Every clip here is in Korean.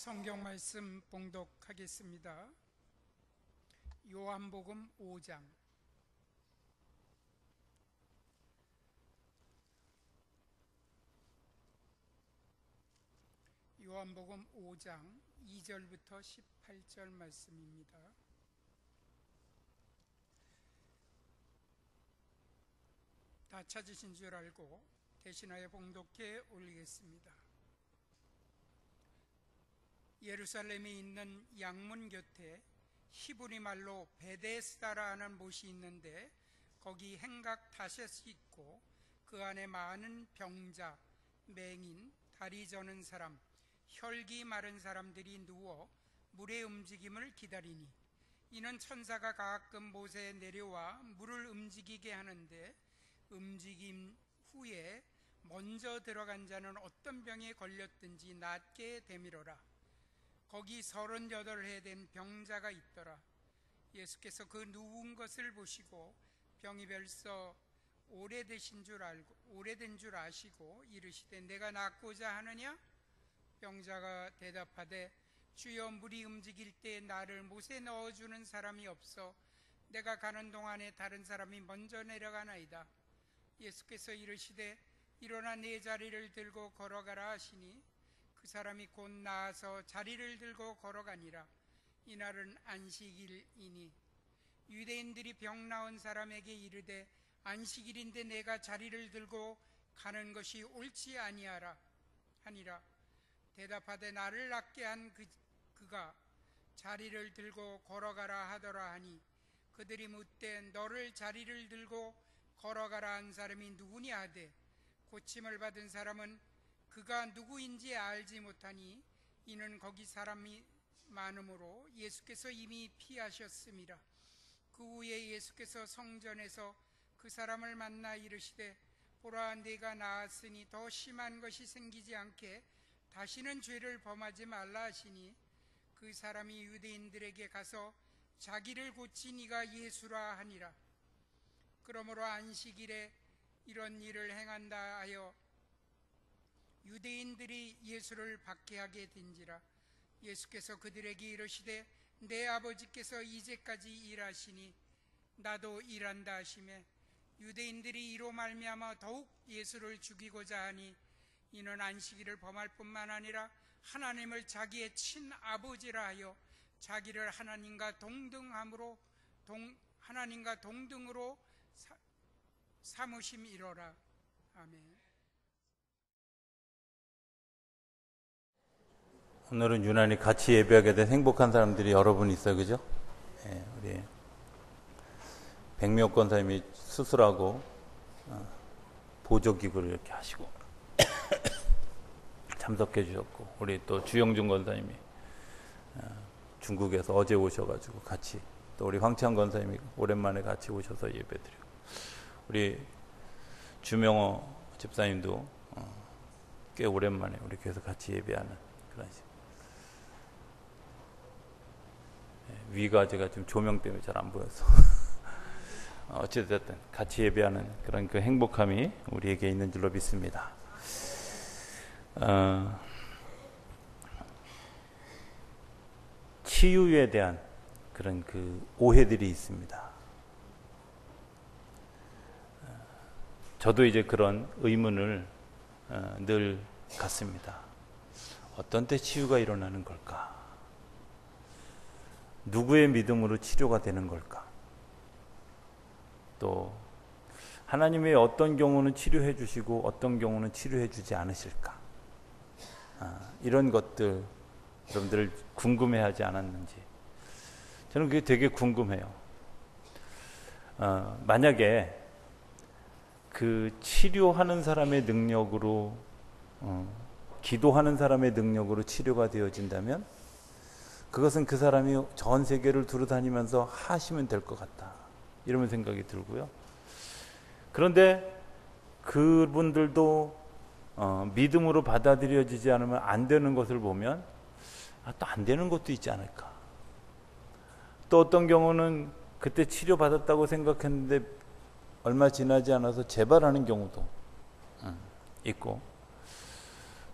성경 말씀 봉독하겠습니다. 요한복음 5장. 요한복음 5장 2절부터 18절 말씀입니다. 다 찾으신 줄 알고 대신하여 봉독해 올리겠습니다. 예루살렘에 있는 양문 곁에 히브리 말로 베데스다라는 못이 있는데 거기 행각 다셋이 있고 그 안에 많은 병자, 맹인, 다리 저는 사람, 혈기 마른 사람들이 누워 물의 움직임을 기다리니 이는 천사가 가끔 못에 내려와 물을 움직이게 하는데 움직임 후에 먼저 들어간 자는 어떤 병에 걸렸든지 낫게 되밀어라. 거기 38해 된 병자가 있더라. 예수께서 그 누운 것을 보시고 병이 벌써 오래된 줄 아시고 이르시되 내가 낫고자 하느냐? 병자가 대답하되 주여 물이 움직일 때 나를 못에 넣어주는 사람이 없어 내가 가는 동안에 다른 사람이 먼저 내려가나이다. 예수께서 이르시되 일어나 네 자리를 들고 걸어가라 하시니 그 사람이 곧 나아서 자리를 들고 걸어가니라. 이날은 안식일이니 유대인들이 병 나은 사람에게 이르되 안식일인데 내가 자리를 들고 가는 것이 옳지 아니하라 하니라. 대답하되 나를 낫게 한 그가 자리를 들고 걸어가라 하더라 하니 그들이 묻되 너를 자리를 들고 걸어가라 한 사람이 누구냐 하되 고침을 받은 사람은 그가 누구인지 알지 못하니 이는 거기 사람이 많으므로 예수께서 이미 피하셨음이라. 그 후에 예수께서 성전에서 그 사람을 만나 이르시되 보라 네가 나았으니 더 심한 것이 생기지 않게 다시는 죄를 범하지 말라 하시니 그 사람이 유대인들에게 가서 자기를 고친 이가 예수라 하니라. 그러므로 안식일에 이런 일을 행한다 하여 유대인들이 예수를 박해하게 된지라. 예수께서 그들에게 이르시되 내 아버지께서 이제까지 일하시니 나도 일한다 하시매 유대인들이 이로 말미암아 더욱 예수를 죽이고자 하니 이는 안식일을 범할 뿐만 아니라 하나님을 자기의 친아버지라 하여 자기를 하나님과 동등으로 삼으심이로라. 아멘. 오늘은 유난히 같이 예배하게 된 행복한 사람들이 여러분 있어요, 그죠? 예, 우리 백미옥 권사님이 수술하고 보조기구를 이렇게 하시고 참석해 주셨고, 우리 또 주영준 권사님이 중국에서 어제 오셔가지고 같이, 또 우리 황치환 권사님이 오랜만에 같이 오셔서 예배드리고, 우리 주명호 집사님도 꽤 오랜만에 우리 교회에서 같이 예배하는 그런 식. 위가 제가 지금 조명 때문에 잘 안 보여서 어찌됐든 같이 예배하는 그런 그 행복함이 우리에게 있는 줄로 믿습니다. 치유에 대한 그런 그 오해들이 있습니다. 저도 이제 그런 의문을 늘 갖습니다. 어떤 때 치유가 일어나는 걸까? 누구의 믿음으로 치료가 되는 걸까? 또 하나님의 어떤 경우는 치료해 주시고 어떤 경우는 치료해 주지 않으실까? 이런 것들 여러분들 궁금해하지 않았는지, 저는 그게 되게 궁금해요. 만약에 그 치료하는 사람의 능력으로, 기도하는 사람의 능력으로 치료가 되어진다면 그것은 그 사람이 전 세계를 두루다니면서 하시면 될 것 같다, 이런 생각이 들고요. 그런데 그분들도 믿음으로 받아들여지지 않으면 안 되는 것을 보면 또 안 되는 것도 있지 않을까. 또 어떤 경우는 그때 치료받았다고 생각했는데 얼마 지나지 않아서 재발하는 경우도 있고,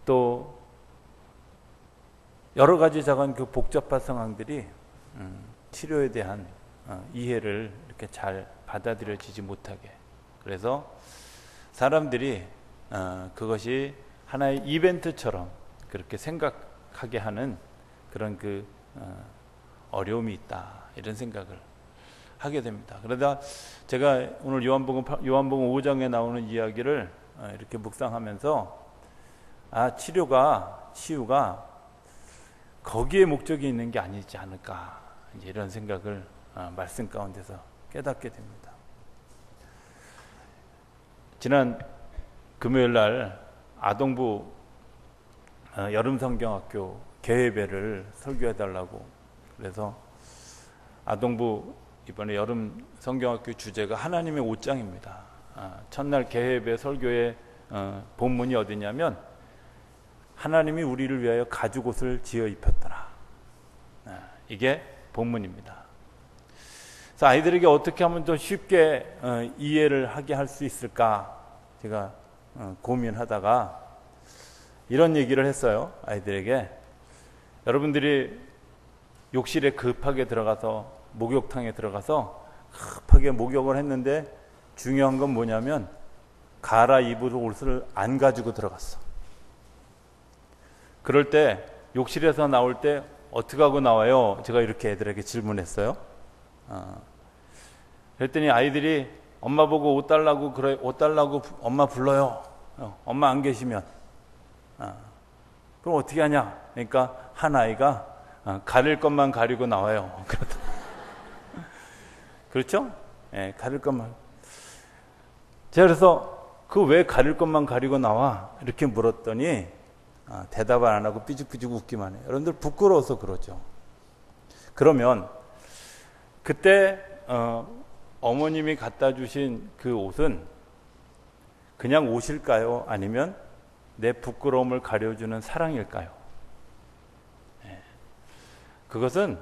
또 여러 가지 작은 그 복잡한 상황들이 치료에 대한 이해를 이렇게 잘 받아들여지지 못하게, 그래서 사람들이 그것이 하나의 이벤트처럼 그렇게 생각하게 하는 그런 그 어려움이 있다, 이런 생각을 하게 됩니다. 그러다 제가 오늘 요한복음 5장에 나오는 이야기를 이렇게 묵상하면서 치유가 거기에 목적이 있는 게 아니지 않을까, 이제 이런 생각을 말씀 가운데서 깨닫게 됩니다. 지난 금요일 날 아동부 여름성경학교 개회배를 설교해달라고, 그래서 아동부 이번에 여름성경학교 주제가 하나님의 옷장입니다. 첫날 개회배 설교의 본문이 어디냐면 하나님이 우리를 위하여 가죽옷을 지어 입혔더라. 이게 본문입니다. 그래서 아이들에게 어떻게 하면 더 쉽게 이해를 하게 할 수 있을까 제가 고민하다가 이런 얘기를 했어요. 아이들에게, 여러분들이 욕실에 급하게 들어가서 목욕탕에 들어가서 급하게 목욕을 했는데 중요한 건 뭐냐면 갈아입을 옷을 안 가지고 들어갔어. 그럴 때 욕실에서 나올 때 어떻게 하고 나와요? 제가 이렇게 애들에게 질문했어요. 그랬더니 아이들이 엄마 보고 옷 달라고, 그래, 옷 달라고 엄마 불러요. 엄마 안 계시면. 그럼 어떻게 하냐? 그러니까 한 아이가 가릴 것만 가리고 나와요. 그렇죠? 예, 가릴 것만. 제가 그래서 그 왜 가릴 것만 가리고 나와? 이렇게 물었더니 대답을 안 하고 삐죽삐죽 웃기만 해요. 여러분들 부끄러워서 그러죠. 그러면 그때 어머님이 갖다 주신 그 옷은 그냥 옷일까요? 아니면 내 부끄러움을 가려주는 사랑일까요? 네. 그것은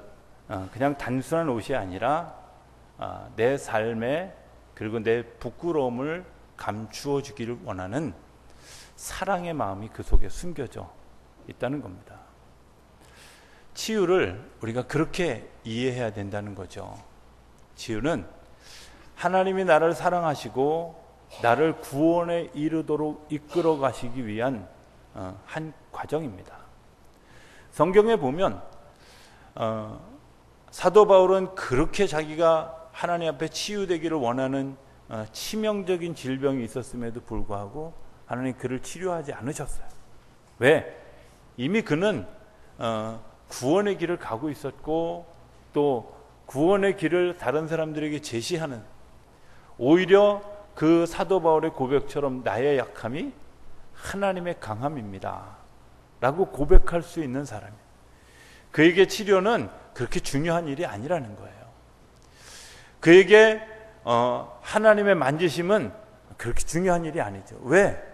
그냥 단순한 옷이 아니라 내 삶에, 그리고 내 부끄러움을 감추어 주기를 원하는 사랑의 마음이 그 속에 숨겨져 있다는 겁니다. 치유를 우리가 그렇게 이해해야 된다는 거죠. 치유는 하나님이 나를 사랑하시고 나를 구원에 이르도록 이끌어 가시기 위한 한 과정입니다. 성경에 보면 사도 바울은 그렇게 자기가 하나님 앞에 치유되기를 원하는 치명적인 질병이 있었음에도 불구하고 하나님 그를 치료하지 않으셨어요. 왜? 이미 그는 구원의 길을 가고 있었고, 또 구원의 길을 다른 사람들에게 제시하는, 오히려 그 사도 바울의 고백처럼 나의 약함이 하나님의 강함입니다 라고 고백할 수 있는 사람이에요. 그에게 치료는 그렇게 중요한 일이 아니라는 거예요. 그에게 하나님의 만지심은 그렇게 중요한 일이 아니죠. 왜?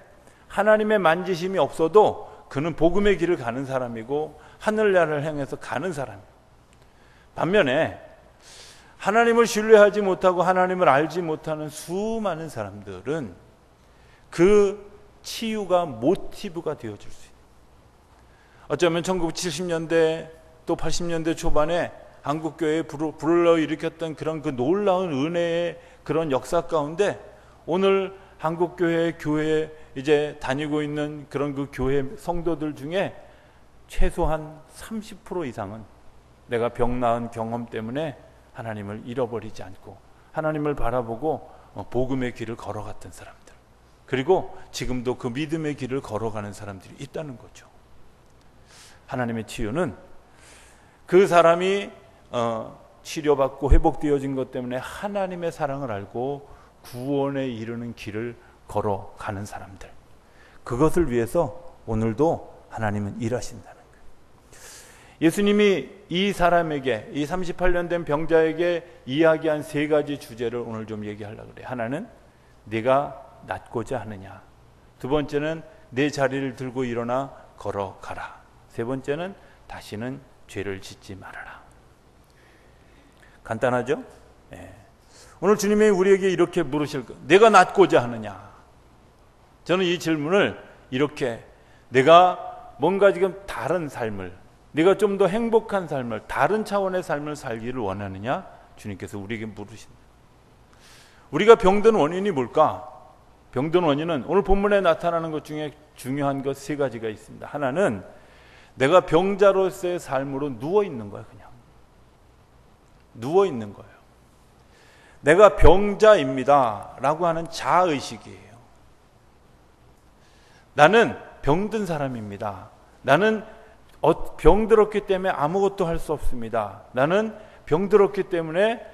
하나님의 만지심이 없어도 그는 복음의 길을 가는 사람이고 하늘나라를 향해서 가는 사람이에요. 반면에 하나님을 신뢰하지 못하고 하나님을 알지 못하는 수많은 사람들은 그 치유가 모티브가 되어줄 수 있어요. 어쩌면 1970년대 또 80년대 초반에 한국교회에 불러일으켰던 그런 그 놀라운 은혜의 그런 역사 가운데 오늘 한국교회 교회에 이제 다니고 있는 그런 그 교회 성도들 중에 최소한 30% 이상은 내가 병 나은 경험 때문에 하나님을 잃어버리지 않고 하나님을 바라보고 복음의 길을 걸어갔던 사람들, 그리고 지금도 그 믿음의 길을 걸어가는 사람들이 있다는 거죠. 하나님의 치유는 그 사람이 치료받고 회복되어진 것 때문에 하나님의 사랑을 알고 구원에 이르는 길을 걸어가는 사람들, 그것을 위해서 오늘도 하나님은 일하신다는 거예요. 예수님이 이 사람에게, 이 38년 된 병자에게 이야기한 세 가지 주제를 오늘 좀 얘기하려고 그래요. 하나는 네가 낫고자 하느냐, 두 번째는 내 자리를 들고 일어나 걸어가라, 세 번째는 다시는 죄를 짓지 말아라. 간단하죠? 네. 오늘 주님이 우리에게 이렇게 물으실 거, 내가 낫고자 하느냐. 저는 이 질문을 이렇게, 내가 뭔가 지금 다른 삶을, 네가 좀 더 행복한 삶을, 다른 차원의 삶을 살기를 원하느냐? 주님께서 우리에게 물으신다. 우리가 병든 원인이 뭘까? 병든 원인은 오늘 본문에 나타나는 것 중에 중요한 것 세 가지가 있습니다. 하나는 내가 병자로서의 삶으로 누워있는 거야. 그냥 누워있는 거예요. 내가 병자입니다 라고 하는 자아의식이에요. 나는 병든 사람입니다. 나는 병들었기 때문에 아무것도 할 수 없습니다. 나는 병들었기 때문에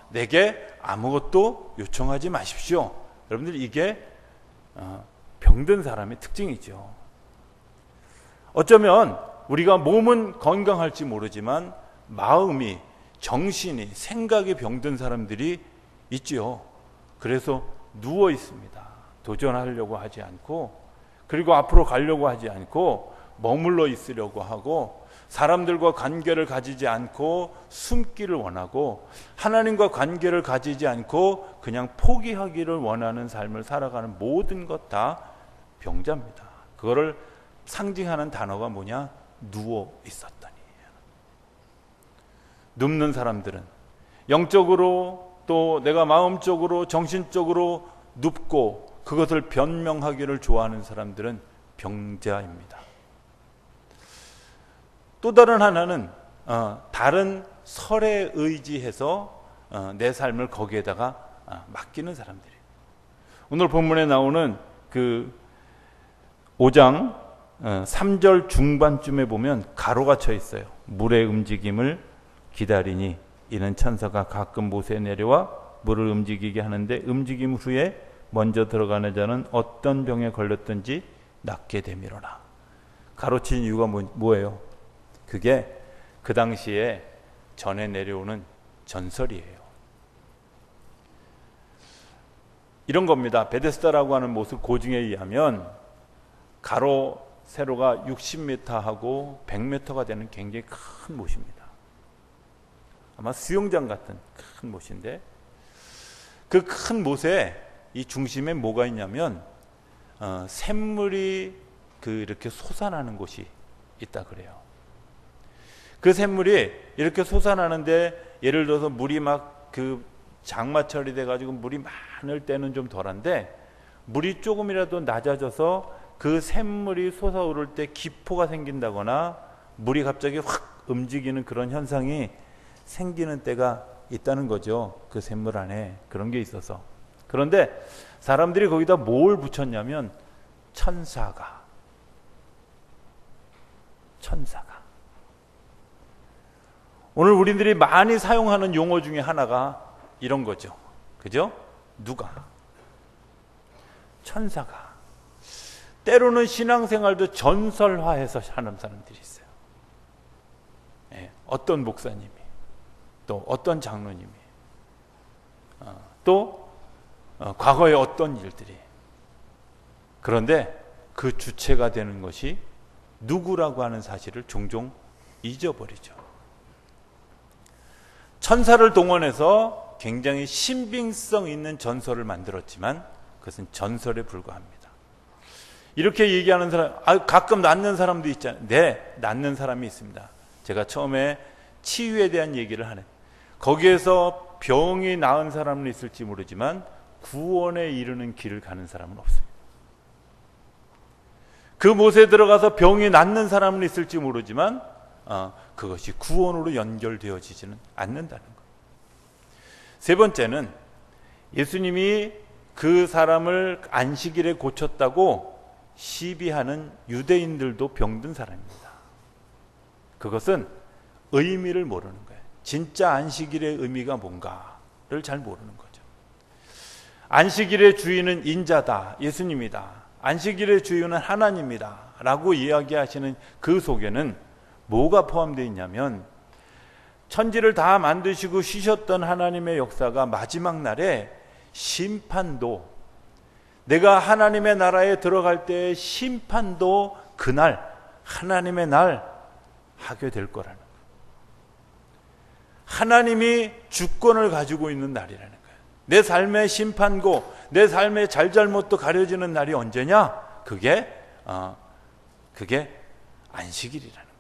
내게 아무것도 요청하지 마십시오. 여러분들, 이게 병든 사람의 특징이죠. 어쩌면 우리가 몸은 건강할지 모르지만 마음이, 정신이, 생각이 병든 사람들이 있지요. 그래서 누워 있습니다. 도전하려고 하지 않고, 그리고 앞으로 가려고 하지 않고 머물러 있으려고 하고, 사람들과 관계를 가지지 않고 숨기를 원하고, 하나님과 관계를 가지지 않고 그냥 포기하기를 원하는 삶을 살아가는 모든 것 다 병자입니다. 그거를 상징하는 단어가 뭐냐? 누워 있었더니. 눕는 사람들은 영적으로, 또 내가 마음적으로, 정신적으로 눕고 그것을 변명하기를 좋아하는 사람들은 병자입니다. 또 다른 하나는 다른 설에 의지해서 내 삶을 거기에다가 맡기는 사람들이에요. 오늘 본문에 나오는 그 5장 3절 중반쯤에 보면 가로가 쳐 있어요. 물의 움직임을 기다리니 이는 천사가 가끔 못에 내려와 물을 움직이게 하는데 움직임 후에 먼저 들어가는 자는 어떤 병에 걸렸든지 낫게 되미로라. 가로친 이유가 뭐예요? 그게 그 당시에 전해 내려오는 전설이에요. 이런 겁니다. 베데스다라고 하는 모습 고증에 의하면 가로 세로가 60m하고 100m가 되는 굉장히 큰 못입니다. 아마 수영장 같은 큰 못인데, 그 큰 못에 이 중심에 뭐가 있냐면 샘물이 이렇게 솟아나는 곳이 있다 그래요. 그 샘물이 이렇게 솟아나는데, 예를 들어서 물이 막 장마철이 돼가지고 물이 많을 때는 좀 덜한데, 물이 조금이라도 낮아져서 그 샘물이 솟아오를 때 기포가 생긴다거나 물이 갑자기 확 움직이는 그런 현상이 생기는 때가 있다는 거죠. 그 샘물 안에 그런 게 있어서. 그런데 사람들이 거기다 뭘 붙였냐면 천사가. 오늘 우리들이 많이 사용하는 용어 중에 하나가 이런 거죠. 그죠? 누가? 천사가. 때로는 신앙생활도 전설화해서 하는 사람들이 있어요. 어떤 목사님이, 또 어떤 장로님이, 또 과거의 어떤 일들이. 그런데 그 주체가 되는 것이 누구라고 하는 사실을 종종 잊어버리죠. 천사를 동원해서 굉장히 신빙성 있는 전설을 만들었지만 그것은 전설에 불과합니다. 이렇게 얘기하는 사람, 가끔 낫는 사람도 있잖아요. 네, 낫는 사람이 있습니다. 제가 처음에 치유에 대한 얘기를 하네. 거기에서 병이 나은 사람은 있을지 모르지만 구원에 이르는 길을 가는 사람은 없습니다. 그 못에 들어가서 병이 낫는 사람은 있을지 모르지만 그것이 구원으로 연결되어지지는 않는다는 거예요. 세 번째는 예수님이 그 사람을 안식일에 고쳤다고 시비하는 유대인들도 병든 사람입니다. 그것은 의미를 모르는 거예요. 진짜 안식일의 의미가 뭔가를 잘 모르는 거죠. 안식일의 주인은 인자다, 예수님이다. 안식일의 주인은 하나님이다 라고 이야기하시는 그 속에는 뭐가 포함되어 있냐면, 천지를 다 만드시고 쉬셨던 하나님의 역사가 마지막 날에 심판도, 내가 하나님의 나라에 들어갈 때의 심판도 그날 하나님의 날 하게 될 거라는 거예요. 하나님이 주권을 가지고 있는 날이라는 거예요. 내 삶의 심판고, 내 삶의 잘잘못도 가려지는 날이 언제냐? 그게 안식일이라는 거예요.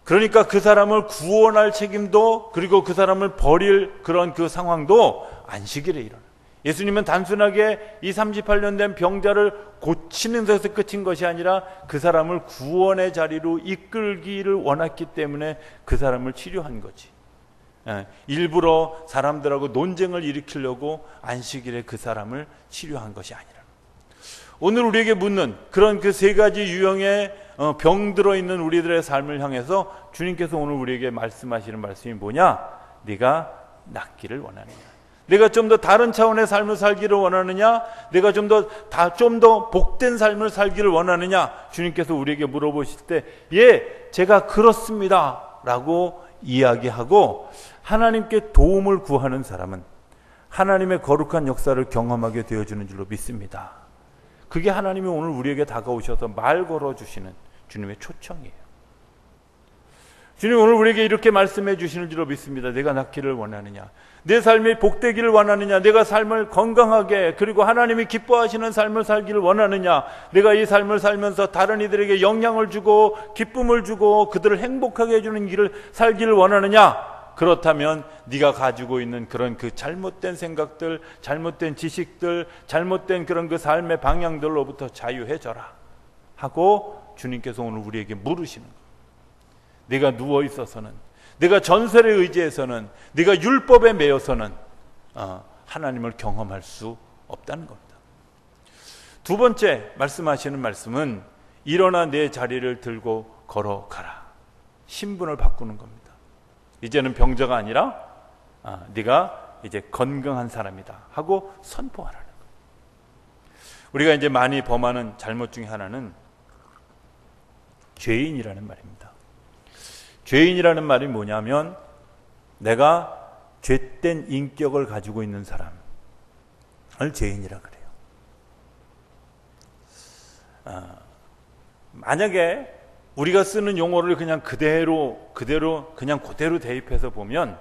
그러니까 그 사람을 구원할 책임도, 그리고 그 사람을 버릴 그런 그 상황도 안식일에 일어나요. 예수님은 단순하게 이 38년 된 병자를 고치는 데서 끝인 것이 아니라 그 사람을 구원의 자리로 이끌기를 원했기 때문에 그 사람을 치료한 거지. 일부러 사람들하고 논쟁을 일으키려고 안식일에 그 사람을 치료한 것이 아니라. 오늘 우리에게 묻는 그런 그 세 가지 유형의 병 들어있는 우리들의 삶을 향해서 주님께서 오늘 우리에게 말씀하시는 말씀이 뭐냐? 네가 낫기를 원하느냐? 내가 좀 더 다른 차원의 삶을 살기를 원하느냐? 내가 좀 더 복된 삶을 살기를 원하느냐? 주님께서 우리에게 물어보실 때, 예, 제가 그렇습니다 라고 이야기하고 하나님께 도움을 구하는 사람은 하나님의 거룩한 역사를 경험하게 되어주는 줄로 믿습니다. 그게 하나님이 오늘 우리에게 다가오셔서 말 걸어주시는 주님의 초청이에요. 주님 오늘 우리에게 이렇게 말씀해 주시는 줄로 믿습니다. 내가 낫기를 원하느냐? 내 삶이 복되기를 원하느냐? 내가 삶을 건강하게, 그리고 하나님이 기뻐하시는 삶을 살기를 원하느냐? 내가 이 삶을 살면서 다른 이들에게 영향을 주고 기쁨을 주고 그들을 행복하게 해주는 길을 살기를 원하느냐? 그렇다면 네가 가지고 있는 그런 그 잘못된 생각들, 잘못된 지식들, 잘못된 그런 그 삶의 방향들로부터 자유해져라 하고 주님께서 오늘 우리에게 물으시는 거예요. 네가 누워 있어서는, 네가 전설에 의지해서는, 네가 율법에 매여서는 하나님을 경험할 수 없다는 겁니다. 두 번째 말씀하시는 말씀은 일어나 내 자리를 들고 걸어가라. 신분을 바꾸는 겁니다. 이제는 병자가 아니라 네가 이제 건강한 사람이다 하고 선포하라는 거예요. 우리가 이제 많이 범하는 잘못 중에 하나는 죄인이라는 말입니다. 죄인이라는 말이 뭐냐면 내가 죄된 인격을 가지고 있는 사람을 죄인이라 그래요. 만약에 우리가 쓰는 용어를 그냥 그대로 대입해서 보면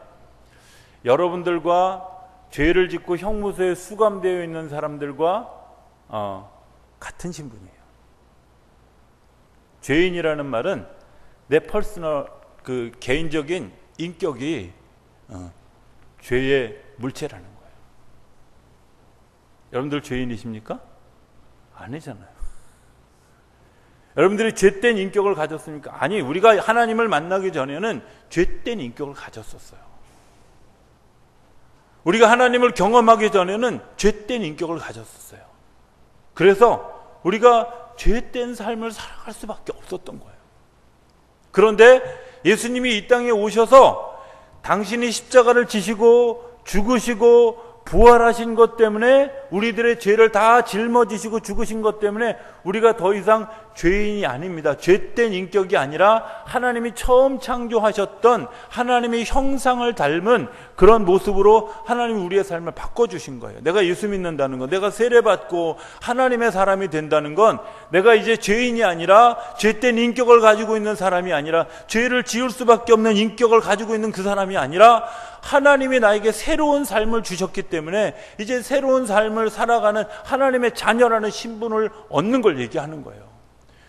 여러분들과 죄를 짓고 형무소에 수감되어 있는 사람들과 같은 신분이에요. 죄인이라는 말은 내 퍼스널 그 개인적인 인격이 죄의 물체라는 거예요. 여러분들 죄인이십니까? 아니잖아요. 여러분들이 죄된 인격을 가졌습니까? 아니, 우리가 하나님을 만나기 전에는 죄된 인격을 가졌었어요. 우리가 하나님을 경험하기 전에는 죄된 인격을 가졌었어요. 그래서 우리가 죄된 삶을 살아갈 수밖에 없었던 거예요. 그런데 예수님이 이 땅에 오셔서 당신이 십자가를 지시고 죽으시고 부활하신 것 때문에 우리들의 죄를 다 짊어지시고 죽으신 것 때문에 우리가 더 이상 죄인이 아닙니다. 죄된 인격이 아니라 하나님이 처음 창조하셨던 하나님의 형상을 닮은 그런 모습으로 하나님이 우리의 삶을 바꿔주신 거예요. 내가 예수 믿는다는 건, 내가 세례받고 하나님의 사람이 된다는 건 내가 이제 죄인이 아니라 죄된 인격을 가지고 있는 사람이 아니라 죄를 지을 수밖에 없는 인격을 가지고 있는 그 사람이 아니라 하나님이 나에게 새로운 삶을 주셨기 때문에 이제 새로운 삶을 살아가는 하나님의 자녀라는 신분을 얻는 걸 얘기하는 거예요.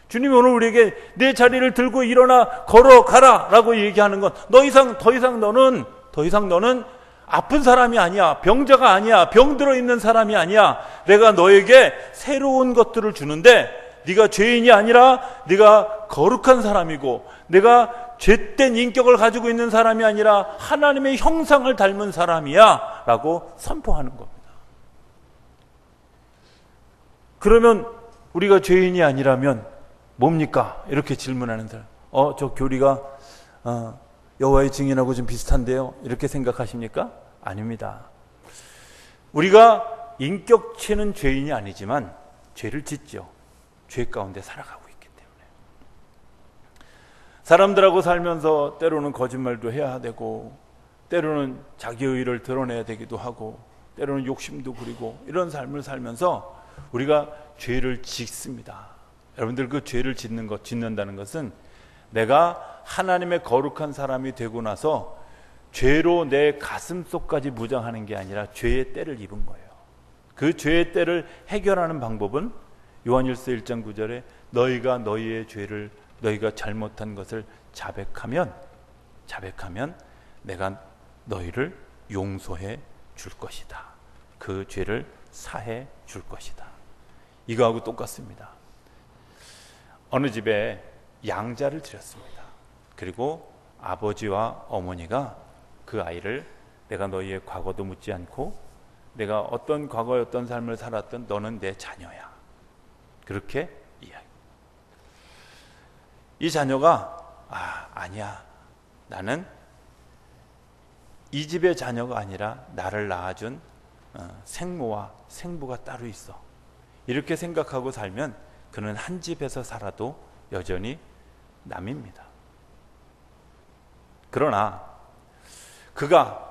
주님이 오늘 우리에게 내 자리를 들고 일어나 걸어가라 라고 얘기하는 건 더 이상 너는 아픈 사람이 아니야. 병자가 아니야. 병들어 있는 사람이 아니야. 내가 너에게 새로운 것들을 주는데 네가 죄인이 아니라 네가 거룩한 사람이고 내가 죄된 인격을 가지고 있는 사람이 아니라 하나님의 형상을 닮은 사람이야 라고 선포하는 겁니다. 그러면 우리가 죄인이 아니라면 뭡니까? 이렇게 질문하는 사람, 저 교리가 여호와의 증인하고 좀 비슷한데요? 이렇게 생각하십니까? 아닙니다. 우리가 인격체는 죄인이 아니지만 죄를 짓죠. 죄 가운데 살아가고 있기 때문에. 사람들하고 살면서 때로는 거짓말도 해야 되고 때로는 자기 의의를 드러내야 되기도 하고 때로는 욕심도 부리고 이런 삶을 살면서 우리가 죄를 짓습니다. 여러분들 그 죄를 짓는다는 것은 내가 하나님의 거룩한 사람이 되고 나서 죄로 내 가슴속까지 무장하는 게 아니라 죄의 때를 입은 거예요. 그 죄의 때를 해결하는 방법은 요한일서 1장 9절에 너희가 너희의 죄를 너희가 잘못한 것을 자백하면 내가 너희를 용서해 줄 것이다. 그 죄를 사해 줄 것이다. 이거하고 똑같습니다. 어느 집에 양자를 드렸습니다. 그리고 아버지와 어머니가 그 아이를 내가 너희의 과거도 묻지 않고 내가 어떤 과거에 어떤 삶을 살았던 너는 내 자녀야. 그렇게 이야기. 이 자녀가 아니야. 나는 이 집의 자녀가 아니라 나를 낳아준 생모와 생부가 따로 있어. 이렇게 생각하고 살면 그는 한 집에서 살아도 여전히 남입니다. 그러나 그가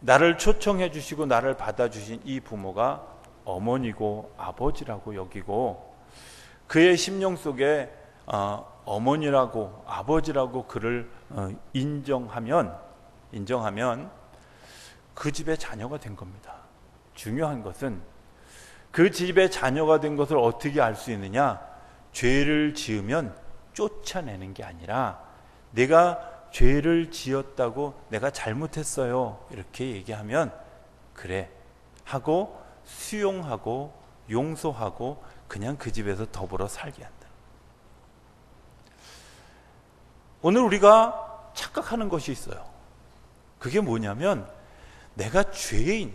나를 초청해 주시고 나를 받아주신 이 부모가 어머니고 아버지라고 여기고 그의 심령 속에 어머니라고 아버지라고 그를 인정하면 그 집의 자녀가 된 겁니다. 중요한 것은 그 집의 자녀가 된 것을 어떻게 알 수 있느냐? 죄를 지으면 쫓아내는 게 아니라 내가 죄를 지었다고 내가 잘못했어요 이렇게 얘기하면 그래 하고 수용하고 용서하고 그냥 그 집에서 더불어 살게 한다. 오늘 우리가 착각하는 것이 있어요. 그게 뭐냐면 내가 죄인,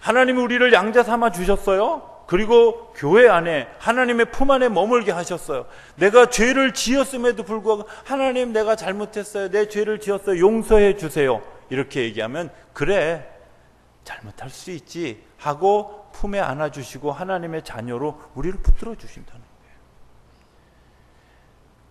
하나님이 우리를 양자 삼아 주셨어요. 그리고 교회 안에 하나님의 품 안에 머물게 하셨어요. 내가 죄를 지었음에도 불구하고 하나님 내가 잘못했어요. 내 죄를 지었어요. 용서해 주세요. 이렇게 얘기하면 그래 잘못할 수 있지 하고 품에 안아주시고 하나님의 자녀로 우리를 붙들어 주신다는 거예요.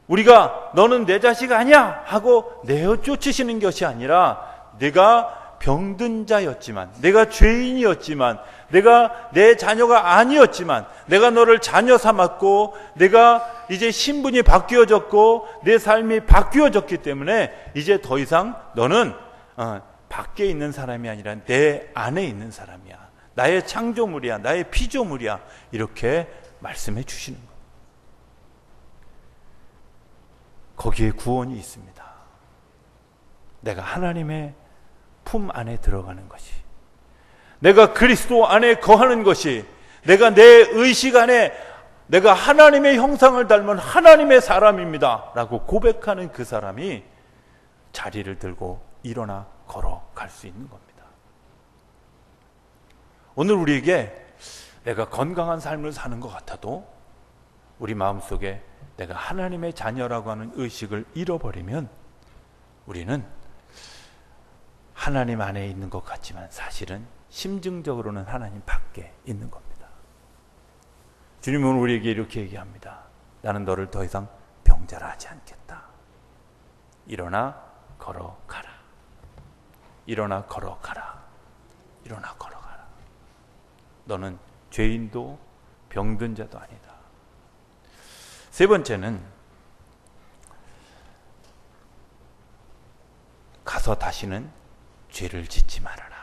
우리가 너는 내 자식 아니야 하고 내어 쫓으시는 것이 아니라 내가 병든 자였지만 내가 죄인이었지만 내가 내 자녀가 아니었지만 내가 너를 자녀 삼았고 내가 이제 신분이 바뀌어졌고 내 삶이 바뀌어졌기 때문에 이제 더 이상 너는 밖에 있는 사람이 아니라 내 안에 있는 사람이야. 나의 창조물이야. 나의 피조물이야. 이렇게 말씀해 주시는 거예요. 거기에 구원이 있습니다. 내가 하나님의 품 안에 들어가는 것이, 내가 그리스도 안에 거하는 것이, 내가 내 의식 안에 내가 하나님의 형상을 닮은 하나님의 사람입니다 라고 고백하는 그 사람이 자리를 들고 일어나 걸어갈 수 있는 겁니다. 오늘 우리에게 내가 건강한 삶을 사는 것 같아도 우리 마음속에 내가 하나님의 자녀라고 하는 의식을 잃어버리면 우리는 하나님 안에 있는 것 같지만 사실은 심증적으로는 하나님 밖에 있는 겁니다. 주님은 우리에게 이렇게 얘기합니다. 나는 너를 더 이상 병자라 하지 않겠다. 일어나 걸어가라. 일어나 걸어가라. 일어나 걸어가라. 너는 죄인도 병든 자도 아니다. 세 번째는 가서 다시는 죄를 짓지 말아라.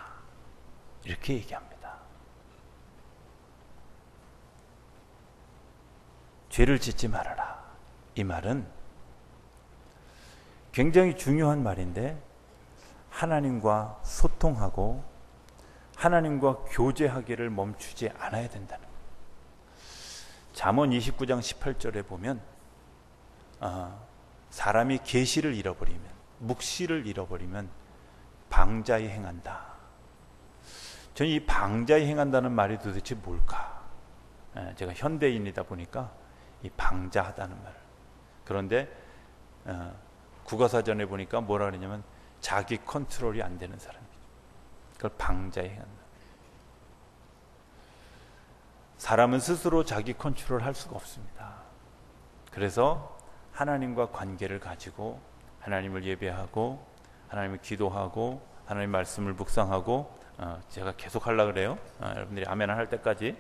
이렇게 얘기합니다. 죄를 짓지 말아라. 이 말은 굉장히 중요한 말인데 하나님과 소통하고 하나님과 교제하기를 멈추지 않아야 된다는 거예요. 잠언 29장 18절에 보면 사람이 계시를 잃어버리면, 묵시를 잃어버리면 방자히 행한다. 저는 이 방자히 행한다는 말이 도대체 뭘까? 제가 현대인이다 보니까 이 방자하다는 말. 그런데 국어사전에 보니까 뭐라 그러냐면 자기 컨트롤이 안 되는 사람이죠. 그걸 방자히 행한다. 사람은 스스로 자기 컨트롤 할 수가 없습니다. 그래서 하나님과 관계를 가지고 하나님을 예배하고 하나님을 기도하고 하나님 말씀을 묵상하고 제가 계속 하려고 그래요. 여러분들이 아멘 할 때까지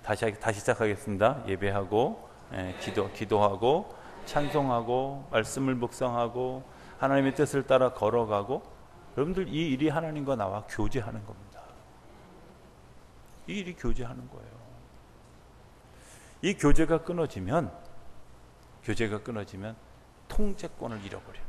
다시 시작하겠습니다. 예배하고 기도하고 찬송하고 말씀을 묵상하고 하나님의 뜻을 따라 걸어가고 여러분들 이 일이 하나님과 나와 교제하는 겁니다. 이 일이 교제하는 거예요. 이 교제가 끊어지면 통제권을 잃어버려요.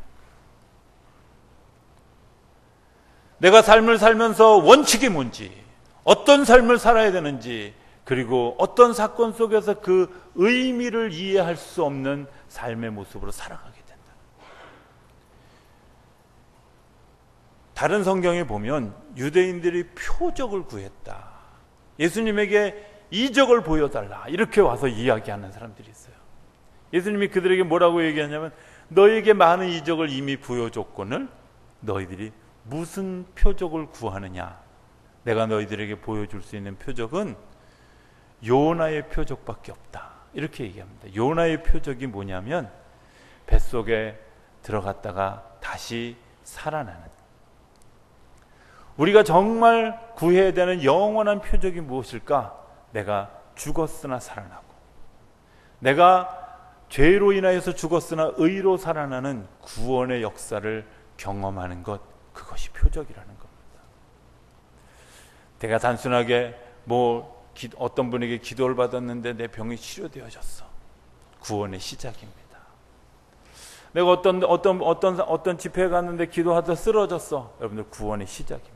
내가 삶을 살면서 원칙이 뭔지, 어떤 삶을 살아야 되는지, 그리고 어떤 사건 속에서 그 의미를 이해할 수 없는 삶의 모습으로 살아가게 된다. 다른 성경에 보면 유대인들이 표적을 구했다. 예수님에게 이적을 보여달라. 이렇게 와서 이야기하는 사람들이 있어요. 예수님이 그들에게 뭐라고 얘기하냐면 너에게 많은 이적을 이미 보여줬거늘 너희들이 무슨 표적을 구하느냐. 내가 너희들에게 보여줄 수 있는 표적은 요나의 표적밖에 없다. 이렇게 얘기합니다. 요나의 표적이 뭐냐면 뱃속에 들어갔다가 다시 살아나는, 우리가 정말 구해야 되는 영원한 표적이 무엇일까? 내가 죽었으나 살아나고, 내가 죄로 인하여서 죽었으나 의로 살아나는 구원의 역사를 경험하는 것, 그것이 표적이라는 겁니다. 내가 단순하게 어떤 분에게 기도를 받았는데 내 병이 치료되어졌어. 구원의 시작입니다. 내가 어떤 집회에 갔는데 기도하다 쓰러졌어. 여러분들 구원의 시작입니다.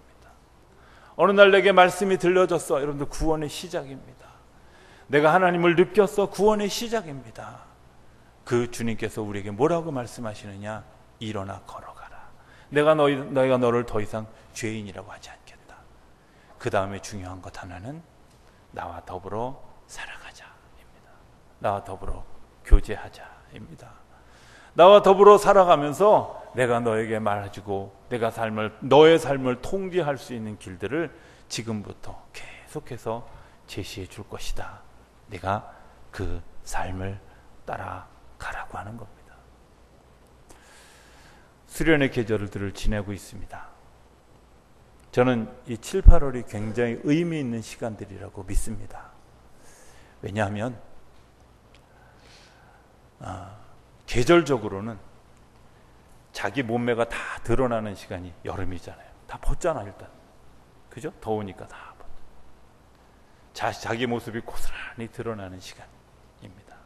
어느 날 내게 말씀이 들려졌어. 여러분들 구원의 시작입니다. 내가 하나님을 느꼈어. 구원의 시작입니다. 그 주님께서 우리에게 뭐라고 말씀하시느냐? 일어나 걸어가라. 내가 너를 더 이상 죄인이라고 하지 않겠다. 그 다음에 중요한 것 하나는 나와 더불어 살아가자입니다. 나와 더불어 교제하자입니다. 나와 더불어 살아가면서 내가 너에게 말해주고 너의 삶을 통제할 수 있는 길들을 지금부터 계속해서 제시해 줄 것이다. 내가 그 삶을 따라가라고 하는 겁니다. 수련의 계절들을 지내고 있습니다. 저는 이 7, 8월이 굉장히 의미 있는 시간들이라고 믿습니다. 왜냐하면 계절적으로는 자기 몸매가 다 드러나는 시간이 여름이잖아요. 다 벗잖아 일단. 그죠? 더우니까 다 벗. 자기 모습이 고스란히 드러나는 시간입니다.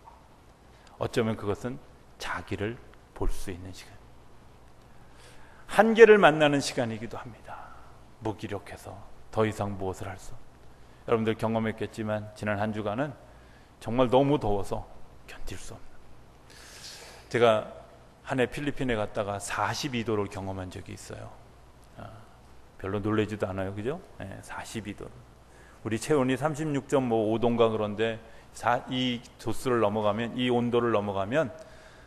어쩌면 그것은 자기를 볼 수 있는 시간. 한계를 만나는 시간이기도 합니다. 무기력해서 더 이상 무엇을 할 수. 여러분들 경험했겠지만 지난 한 주간은 정말 너무 더워서 견딜 수 없는. 제가 한 해 필리핀에 갔다가 42도를 경험한 적이 있어요. 별로 놀라지도 않아요, 그죠? 42도. 우리 체온이 36.5도인가 그런데 이 도수를 넘어가면, 이 온도를 넘어가면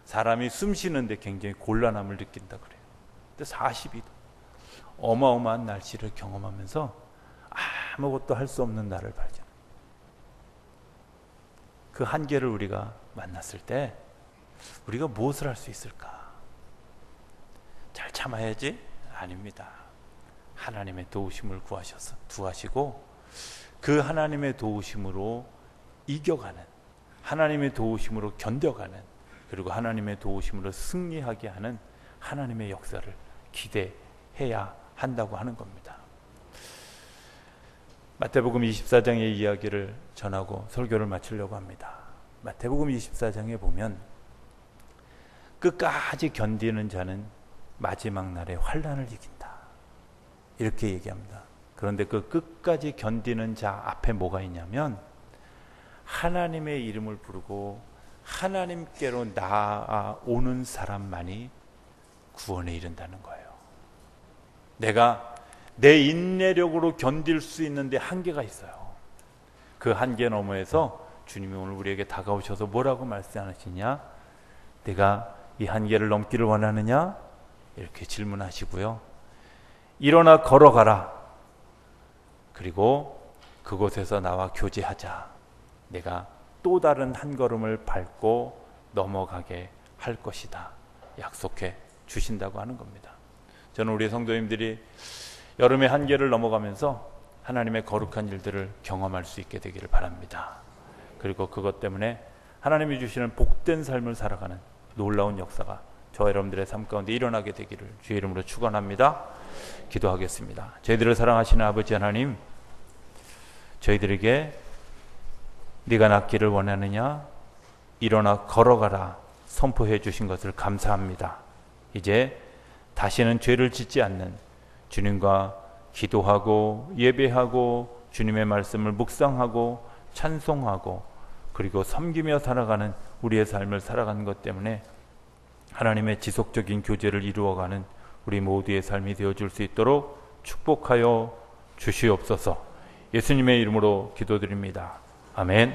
사람이 숨 쉬는데 굉장히 곤란함을 느낀다 그래요. 근데 42도. 어마어마한 날씨를 경험하면서 아무것도 할 수 없는 나를 발견. 그 한계를 우리가 만났을 때 우리가 무엇을 할 수 있을까? 잘 참아야지? 아닙니다. 하나님의 도우심을 구하시고 그 하나님의 도우심으로 이겨가는, 하나님의 도우심으로 견뎌가는, 그리고 하나님의 도우심으로 승리하게 하는 하나님의 역사를 기대해야 한다고 하는 겁니다. 마태복음 24장의 이야기를 전하고 설교를 마치려고 합니다. 마태복음 24장에 보면 끝까지 견디는 자는 마지막 날에 환난을 이긴다. 이렇게 얘기합니다. 그런데 그 끝까지 견디는 자 앞에 뭐가 있냐면 하나님의 이름을 부르고 하나님께로 나아오는 사람만이 구원에 이른다는 거예요. 내가 내 인내력으로 견딜 수 있는데 한계가 있어요. 그 한계 너머에서 주님이 오늘 우리에게 다가오셔서 뭐라고 말씀하시냐? 내가 이 한계를 넘기를 원하느냐? 이렇게 질문하시고요. 일어나 걸어가라. 그리고 그곳에서 나와 교제하자. 내가 또 다른 한 걸음을 밟고 넘어가게 할 것이다. 약속해 주신다고 하는 겁니다. 저는 우리 성도님들이 여름의 한계를 넘어가면서 하나님의 거룩한 일들을 경험할 수 있게 되기를 바랍니다. 그리고 그것 때문에 하나님이 주시는 복된 삶을 살아가는 놀라운 역사가 저와 여러분들의 삶 가운데 일어나게 되기를 주의 이름으로 축원합니다. 기도하겠습니다. 저희들을 사랑하시는 아버지 하나님, 저희들에게 네가 낫기를 원하느냐? 일어나 걸어가라 선포해 주신 것을 감사합니다. 이제 다시는 죄를 짓지 않는, 주님과 기도하고 예배하고 주님의 말씀을 묵상하고 찬송하고 그리고 섬기며 살아가는 우리의 삶을 살아가는 것 때문에 하나님의 지속적인 교제를 이루어가는 우리 모두의 삶이 되어줄 수 있도록 축복하여 주시옵소서. 예수님의 이름으로 기도드립니다. 아멘.